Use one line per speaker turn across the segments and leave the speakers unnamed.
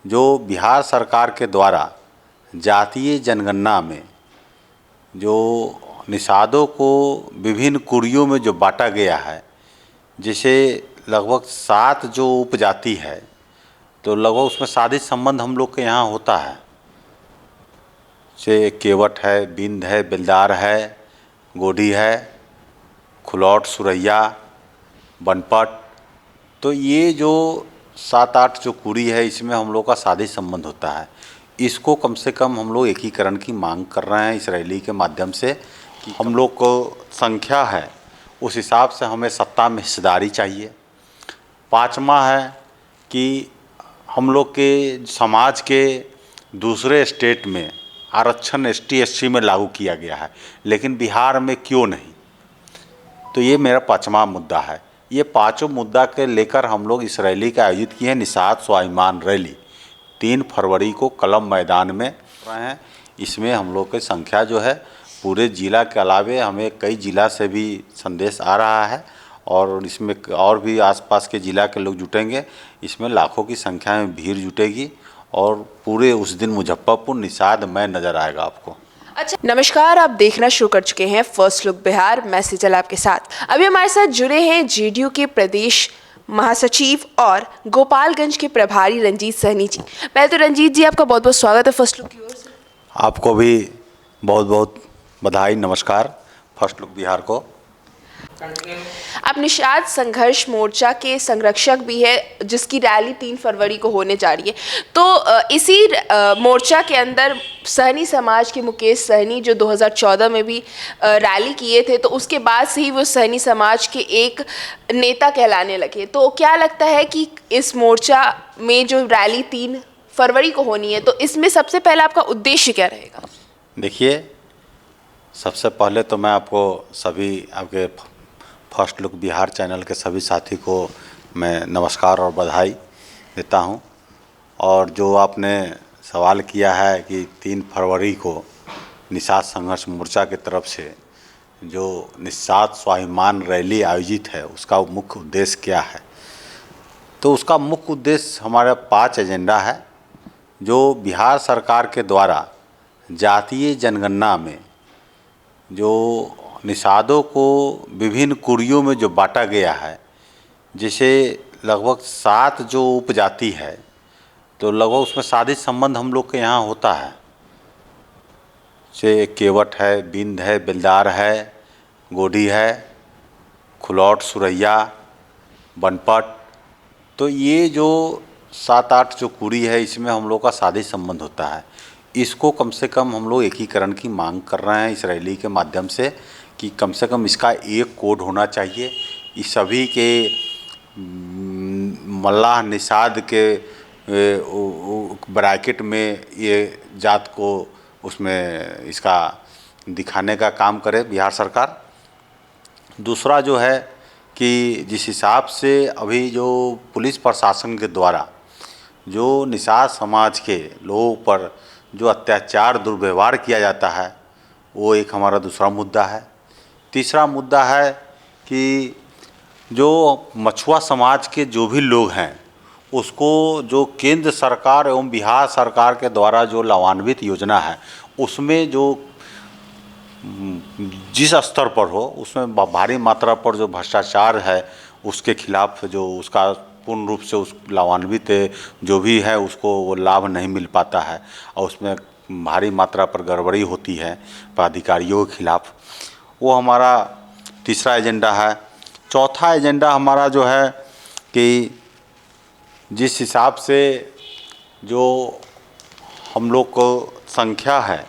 जो बिहार सरकार के द्वारा जातीय जनगणना में जो निषादों को विभिन्न कुरियों में जो बांटा गया है, जैसे लगभग 7 जो उपजाति है, तो लगभग उसमें शादी संबंध हम लोग के यहाँ होता है। जैसे केवट है, बिंद है, बेलदार है, गोढ़ी है, खुलौट, सुरैया, बनपट। तो ये जो 7-8 जो कुरी है, इसमें हम लोग का शादी संबंध होता है। इसको कम से कम हम लोग एकीकरण की मांग कर रहे हैं इस रैली के माध्यम से कि हम लोग को संख्या है उस हिसाब से हमें सत्ता में हिस्सेदारी चाहिए। 5वां है कि हम लोग के समाज के दूसरे स्टेट में आरक्षण ST SC में लागू किया गया है, लेकिन बिहार में क्यों नहीं। तो ये मेरा 5वां मुद्दा है। ये 5 मुद्दा के लेकर हम लोग इस रैली का आयोजित किए हैं, निषाद स्वाभिमान रैली 3 फरवरी को कलम मैदान में रहे हैं। इसमें हम लोग की संख्या जो है पूरे ज़िला के अलावे हमें कई ज़िला से भी संदेश आ रहा है, और इसमें और भी आसपास के ज़िला के लोग जुटेंगे। इसमें लाखों की संख्या में भीड़ जुटेगी और पूरे उस दिन मुजफ्फरपुर निषाद में नज़र आएगा आपको।
अच्छा, नमस्कार, आप देखना शुरू कर चुके हैं फर्स्ट लुक बिहार। मैं सिजल आपके साथ। अभी हमारे साथ जुड़े हैं JDU के प्रदेश महासचिव और गोपालगंज के प्रभारी रंजीत सहनी जी। पहले तो रंजीत जी, आपका बहुत बहुत स्वागत है फर्स्ट लुक की ओर से।
आपको भी बहुत बहुत बधाई, नमस्कार फर्स्ट लुक बिहार को।
आप निषाद संघर्ष मोर्चा के संरक्षक भी है, जिसकी रैली 3 फरवरी को होने जा रही है। तो इसी मोर्चा के अंदर सहनी समाज के मुकेश सहनी, जो 2014 में भी रैली किए थे, तो उसके बाद से ही वो सहनी समाज के एक नेता कहलाने लगे। तो क्या लगता है कि इस मोर्चा में जो रैली 3 फरवरी को होनी है, तो इसमें सबसे पहला आपका उद्देश्य क्या रहेगा?
देखिए, सबसे पहले तो मैं आपको सभी आपके फर्स्ट लुक बिहार चैनल के सभी साथी को मैं नमस्कार और बधाई देता हूं। और जो आपने सवाल किया है कि 3 फरवरी को निषाद संघर्ष मोर्चा की तरफ से जो निषाद स्वाभिमान रैली आयोजित है, उसका मुख्य उद्देश्य क्या है। तो उसका मुख्य उद्देश्य हमारा 5 एजेंडा है। जो बिहार सरकार के द्वारा जातीय जनगणना में जो निषादों को विभिन्न कुरियों में जो बांटा गया है, जैसे लगभग 7 जो उपजाति है, तो लगभग उसमें शादी संबंध हम लोग के यहाँ होता है। जैसे केवट है, बिंद है, बेलदार है, गोढ़ी है, खुलौट, सुरैया, बनपट। तो ये जो 7-8 जो कुरी है, इसमें हम लोग का शादी संबंध होता है। इसको कम से कम हम लोग एकीकरण की मांग कर रहे हैं इस रैली के माध्यम से कि कम से कम इसका एक कोड होना चाहिए। इस सभी के मल्लाह निषाद के ब्रैकेट में ये जात को उसमें इसका दिखाने का काम करे बिहार सरकार। दूसरा जो है कि जिस हिसाब से अभी जो पुलिस प्रशासन के द्वारा जो निषाद समाज के लोगों पर जो अत्याचार दुर्व्यवहार किया जाता है, वो एक हमारा दूसरा मुद्दा है। तीसरा मुद्दा है कि जो मछुआ समाज के जो भी लोग हैं, उसको जो केंद्र सरकार एवं बिहार सरकार के द्वारा जो लाभान्वित योजना है, उसमें जो जिस स्तर पर हो, उसमें भारी मात्रा पर जो भ्रष्टाचार है, उसके खिलाफ जो उसका पूर्ण रूप से उस लाभान्वित जो भी है उसको वो लाभ नहीं मिल पाता है, और उसमें भारी मात्रा पर गड़बड़ी होती है पदाधिकारियों के खिलाफ। वो हमारा तीसरा एजेंडा है। चौथा एजेंडा हमारा जो है कि जिस हिसाब से जो हम लोग को संख्या है,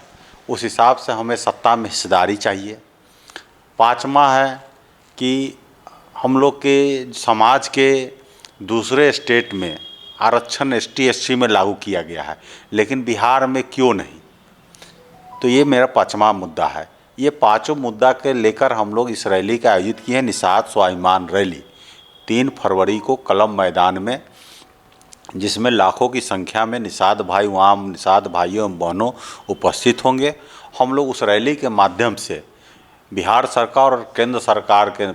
उस हिसाब से हमें सत्ता में हिस्सेदारी चाहिए। 5वां है कि हम लोग के समाज के दूसरे स्टेट में आरक्षण ST SC में लागू किया गया है, लेकिन बिहार में क्यों नहीं। तो ये मेरा 5वां मुद्दा है। ये 5 मुद्दा के लेकर हम लोग इस रैली का आयोजित किए हैं, निषाद स्वाभिमान रैली 3 फरवरी को कलम मैदान में, जिसमें लाखों की संख्या में निषाद भाई, वहाँ निषाद भाइयों एवं बहनों उपस्थित होंगे। हम लोग उस रैली के माध्यम से बिहार सरकार और केंद्र सरकार के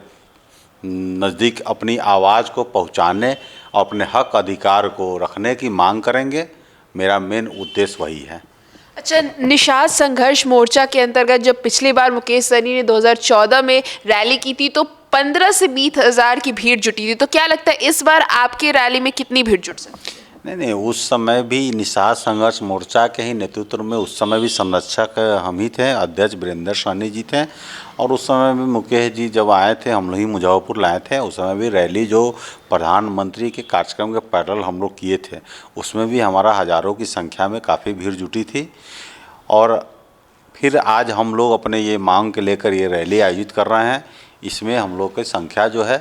नज़दीक अपनी आवाज़ को पहुँचाने और अपने हक अधिकार को रखने की मांग करेंगे। मेरा मेन उद्देश्य वही है।
अच्छा, निषाद संघर्ष मोर्चा के अंतर्गत जब पिछली बार मुकेश सहनी ने 2014 में रैली की थी तो 15 से 20 हज़ार की भीड़ जुटी थी, तो क्या लगता है इस बार आपके रैली में कितनी भीड़ जुट सकती है?
नहीं, उस समय भी निषाद संघर्ष मोर्चा के ही नेतृत्व में उस समय भी संरक्षक हम ही थे, अध्यक्ष वीरेंद्र सहनी जी थे। और उस समय भी मुकेश जी जब आए थे, हम लोग ही मुजफ्फरपुर लाए थे, उस समय भी रैली जो प्रधानमंत्री के कार्यक्रम के पैरेलल हम लोग किए थे, उसमें भी हमारा हज़ारों की संख्या में काफ़ी भीड़ जुटी थी। और फिर आज हम लोग अपने ये मांग के लेकर ये रैली आयोजित कर रहे हैं। इसमें हम लोग की संख्या जो है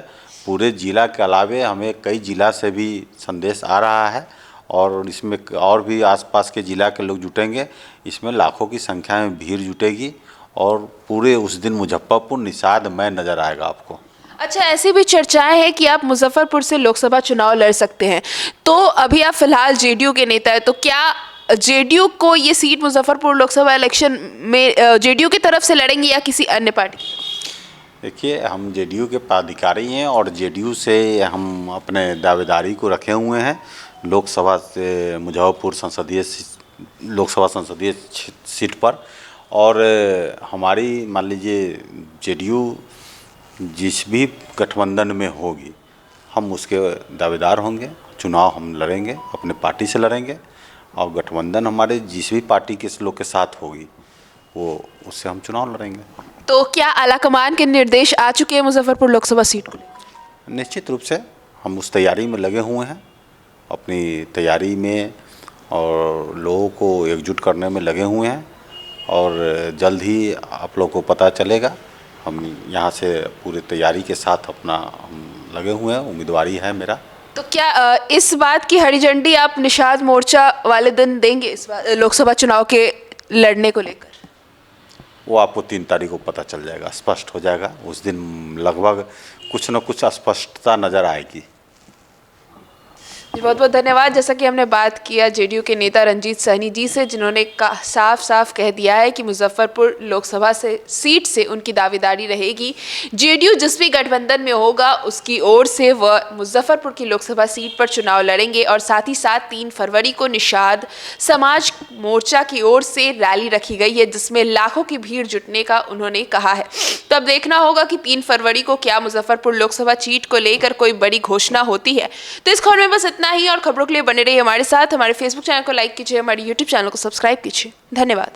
पूरे ज़िला के अलावे हमें कई ज़िला से भी संदेश आ रहा है, और इसमें और भी आसपास के ज़िला के लोग जुटेंगे। इसमें लाखों की संख्या में भीड़ जुटेगी और पूरे उस दिन मुजफ्फरपुर निषाद में नज़र आएगा आपको।
अच्छा, ऐसी भी चर्चाएं हैं कि आप मुजफ्फरपुर से लोकसभा चुनाव लड़ सकते हैं, तो अभी आप फिलहाल जेडीयू के नेता हैं, तो क्या जेडीयू को ये सीट मुजफ्फरपुर लोकसभा इलेक्शन में जेडीयू की तरफ से लड़ेंगे या किसी अन्य पार्टी?
देखिए, हम जेडीयू के पदाधिकारी हैं और जेडीयू से हम अपने दावेदारी को रखे हुए हैं लोकसभा से मुजफ्फरपुर लोकसभा संसदीय सीट पर। और हमारी मान लीजिए जेडीयू जिस भी गठबंधन में होगी हम उसके दावेदार होंगे, चुनाव हम लड़ेंगे, अपने पार्टी से लड़ेंगे, और गठबंधन हमारे जिस भी पार्टी के लोग के साथ होगी वो उससे हम चुनाव लड़ेंगे।
तो क्या आलाकमान के निर्देश आ चुके हैं मुजफ्फरपुर लोकसभा सीट को लेकर?
निश्चित रूप से हम उस तैयारी में लगे हुए हैं, अपनी तैयारी में और लोगों को एकजुट करने में लगे हुए हैं, और जल्द ही आप लोगों को पता चलेगा। हम यहाँ से पूरी तैयारी के साथ अपना हम लगे हुए हैं, उम्मीदवारी है मेरा।
तो क्या इस बात की हरी झंडी आप निषाद मोर्चा वाले दिन देंगे इस बार लोकसभा चुनाव के लड़ने को लेकर?
वो आपको 3 तारीख को पता चल जाएगा, स्पष्ट हो जाएगा। उस दिन लगभग कुछ न कुछ अस्पष्टता नज़र आएगी।
बहुत बहुत धन्यवाद। जैसा कि हमने बात किया जेडीयू के नेता रंजीत सहनी जी से, जिन्होंने साफ साफ कह दिया है कि मुजफ्फरपुर लोकसभा सीट से उनकी दावेदारी रहेगी। जेडीयू जिस भी गठबंधन में होगा उसकी ओर से वह मुजफ्फरपुर की लोकसभा सीट पर चुनाव लड़ेंगे, और साथ ही साथ 3 फरवरी को निषाद समाज मोर्चा की ओर से रैली रखी गई है जिसमें लाखों की भीड़ जुटने का उन्होंने कहा है। तो अब देखना होगा कि 3 फरवरी को क्या मुजफ्फरपुर लोकसभा सीट को लेकर कोई बड़ी घोषणा होती है। तो इस खबर में बस इतना ही, और खबरों के लिए बने रहिए हमारे साथ। हमारे फेसबुक चैनल को लाइक कीजिए, हमारे यूट्यूब चैनल को सब्सक्राइब कीजिए। धन्यवाद।